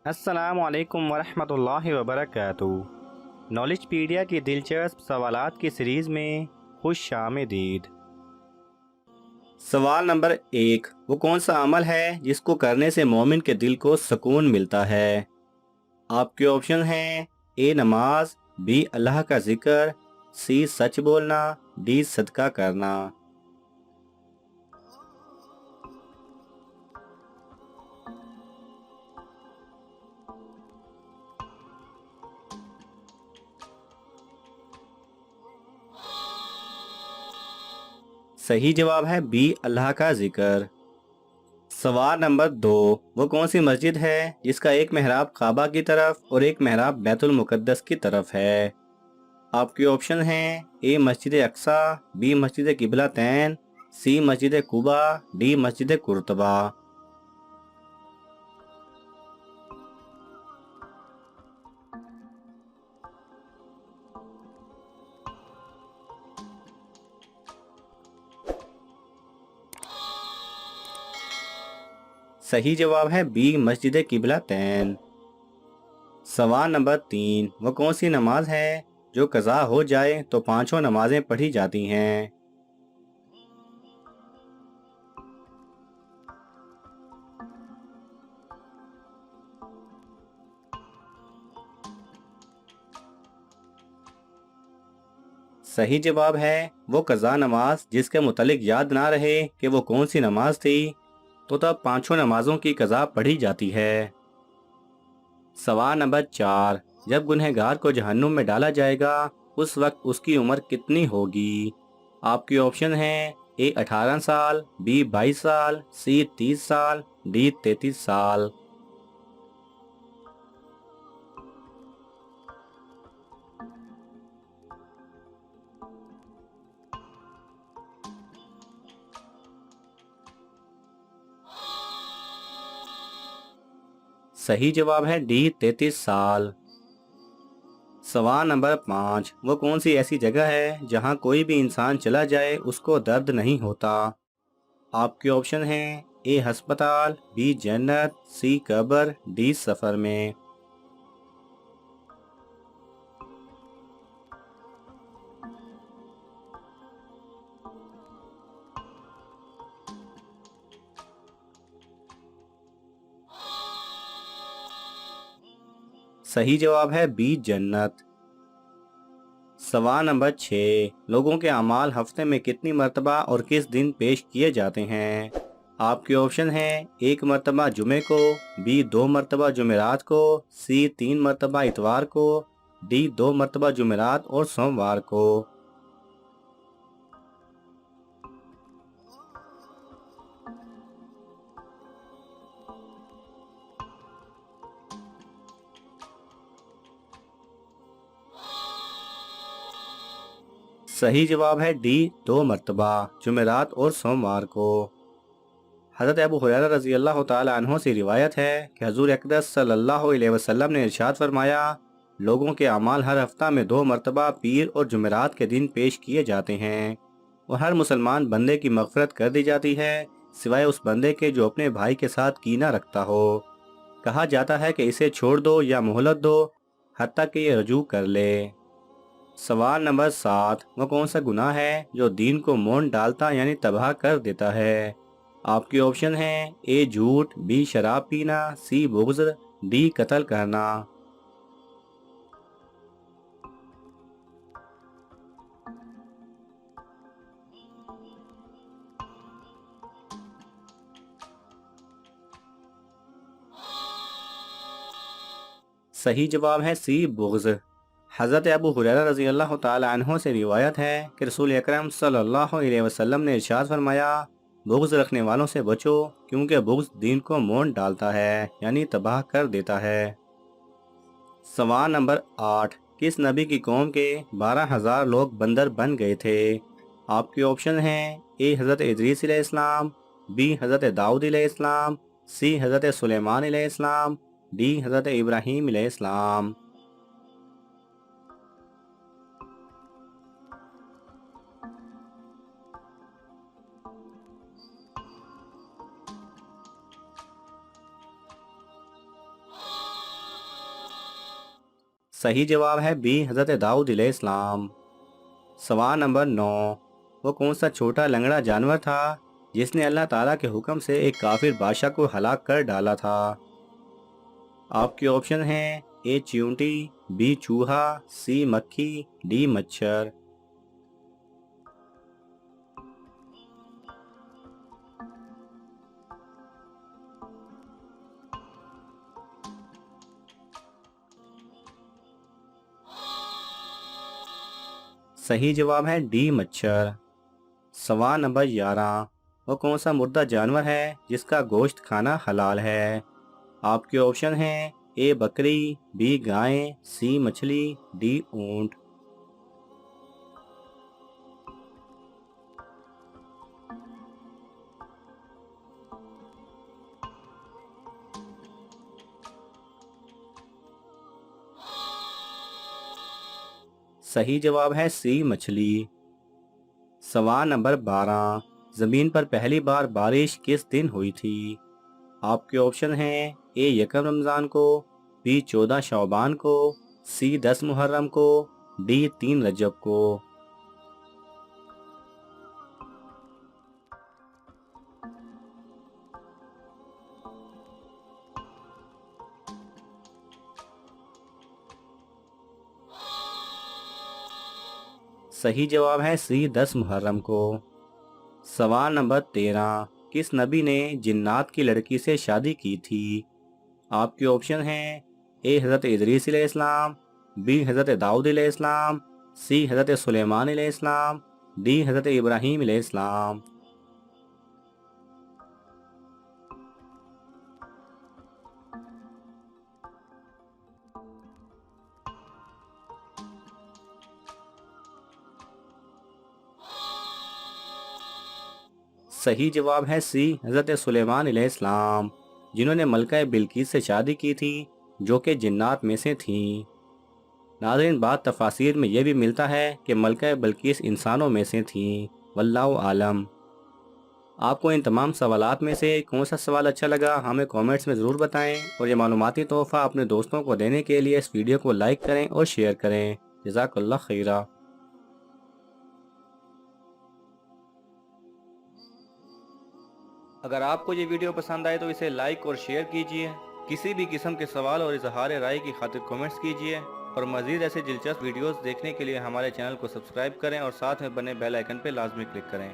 السلام علیکم ورحمۃ اللہ وبرکاتہ۔ نالج پیڈیا کی دلچسپ سوالات کی سیریز میں خوش آمدید۔ سوال نمبر 1، وہ کون سا عمل ہے جس کو کرنے سے مومن کے دل کو سکون ملتا ہے؟ آپ کے آپشن ہیں: اے نماز، بی اللہ کا ذکر، سی سچ بولنا، ڈی صدقہ کرنا۔ صحیح جواب ہے بی اللہ کا ذکر۔ سوال نمبر 2، وہ کون سی مسجد ہے جس کا ایک محراب کعبہ کی طرف اور ایک محراب بیت المقدس کی طرف ہے؟ آپ کے آپشن ہیں: اے مسجد اقصی، بی مسجد قبلہ تین، سی مسجد قباء، ڈی مسجد قرطبہ۔ صحیح جواب ہے بی مسجد قبلہ تین۔ سوال نمبر 3، وہ کون سی نماز ہے جو قضا ہو جائے تو پانچوں نمازیں پڑھی جاتی ہیں؟ صحیح جواب ہے وہ قضا نماز جس کے متعلق یاد نہ رہے کہ وہ کون سی نماز تھی، تو تب پانچوں نمازوں کی قضا پڑھی جاتی ہے۔ سوال نمبر 4، جب گنہگار کو جہنم میں ڈالا جائے گا اس وقت اس کی عمر کتنی ہوگی؟ آپ کے آپشن ہیں: اے 18 سال، بی 22 سال، سی 30 سال، ڈی 33 سال۔ صحیح جواب ہے ڈی 33 سال۔ سوال نمبر 5، وہ کون سی ایسی جگہ ہے جہاں کوئی بھی انسان چلا جائے اس کو درد نہیں ہوتا؟ آپ کے آپشن ہیں: اے ہسپتال، بی جنت، سی قبر، ڈی سفر میں۔ صحیح جواب ہے بی جنت۔ سوال نمبر 6، لوگوں کے اعمال ہفتے میں کتنی مرتبہ اور کس دن پیش کیے جاتے ہیں؟ آپ کے آپشن ہیں: 1 مرتبہ جمعے کو، بی 2 مرتبہ جمعرات کو، سی 3 مرتبہ اتوار کو، ڈی 2 مرتبہ جمعرات اور سوموار کو۔ صحیح جواب ہے ڈی 2 مرتبہ، جمعرات اور سوموار کو۔ حضرت ابو ہریرہ رضی اللہ تعالی عنہ سے روایت ہے کہ حضور اقدس صلی اللہ علیہ وسلم نے ارشاد فرمایا، لوگوں کے اعمال ہر ہفتہ میں 2 مرتبہ پیر اور جمعرات کے دن پیش کیے جاتے ہیں اور ہر مسلمان بندے کی مغفرت کر دی جاتی ہے سوائے اس بندے کے جو اپنے بھائی کے ساتھ کینہ رکھتا ہو۔ کہا جاتا ہے کہ اسے چھوڑ دو یا مہلت دو حتیٰ کہ یہ رجوع کر لے۔ سوال نمبر 7، وہ کون سا گناہ ہے جو دین کو مونڈ ڈالتا یعنی تباہ کر دیتا ہے؟ آپ کے آپشن ہیں: اے جھوٹ، بی شراب پینا، سی بغض، ڈی قتل کرنا۔ صحیح جواب ہے سی بغض۔ حضرت ابو ہریرہ رضی اللہ تعالی عنہ سے روایت ہے کہ رسول اکرم صلی اللہ علیہ وسلم نے ارشاد فرمایا، بغض رکھنے والوں سے بچو کیونکہ بغض دین کو مونڈ ڈالتا ہے یعنی تباہ کر دیتا ہے۔ سوال نمبر 8، کس نبی کی قوم کے 12,000 لوگ بندر بن گئے تھے؟ آپ کے آپشن ہیں: اے حضرت ادریس علیہ السلام، بی حضرت داؤد علیہ السلام، سی حضرت سلیمان علیہ السلام، ڈی حضرت ابراہیم علیہ السلام۔ صحیح جواب ہے بی حضرت داؤد علیہ السلام۔ سوال نمبر 9، وہ کون سا چھوٹا لنگڑا جانور تھا جس نے اللہ تعالیٰ کے حکم سے ایک کافر بادشاہ کو ہلاک کر ڈالا تھا؟ آپ کے آپشن ہیں اے چیونٹی، بی چوہا، سی مکھی، ڈی مچھر۔ صحیح جواب ہے ڈی مچھر۔ سوال نمبر 11، وہ کون سا مردہ جانور ہے جس کا گوشت کھانا حلال ہے؟ آپ کے آپشن ہیں اے بکری، بی گائے، سی مچھلی، ڈی اونٹ۔ صحیح جواب ہے سی مچھلی۔ سوال نمبر 12، زمین پر پہلی بار بارش کس دن ہوئی تھی؟ آپ کے آپشن ہیں اے یکم رمضان کو، بی 14 شعبان کو، سی 10 محرم کو، ڈی 3 رجب کو۔ صحیح جواب ہے سی 10 محرم کو۔ سوال نمبر 13، کس نبی نے جنات کی لڑکی سے شادی کی تھی؟ آپ کے آپشن ہیں اے حضرت ادریس علیہ السلام، بی حضرت داؤد علیہ السلام، سی حضرت سلیمان علیہ السلام، ڈی حضرت ابراہیم علیہ السلام۔ صحیح جواب ہے سی حضرت سلیمان علیہ السلام، جنہوں نے ملکہ بلقیس سے شادی کی تھی جو کہ جنات میں سے تھیں۔ ناظرین، بعض تفاسیر میں یہ بھی ملتا ہے کہ ملکہ بلقیس انسانوں میں سے تھیں، واللہ عالم۔ آپ کو ان تمام سوالات میں سے کون سا سوال اچھا لگا ہمیں کومنٹس میں ضرور بتائیں، اور یہ معلوماتی تحفہ اپنے دوستوں کو دینے کے لیے اس ویڈیو کو لائک کریں اور شیئر کریں۔ جزاک اللہ خیرہ۔ اگر آپ کو یہ ویڈیو پسند آئے تو اسے لائک اور شیئر کیجئے، کسی بھی قسم کے سوال اور اظہار رائے کی خاطر کومنٹس کیجئے، اور مزید ایسے دلچسپ ویڈیوز دیکھنے کے لیے ہمارے چینل کو سبسکرائب کریں اور ساتھ میں بنے بیل آئیکن پہ لازمی کلک کریں۔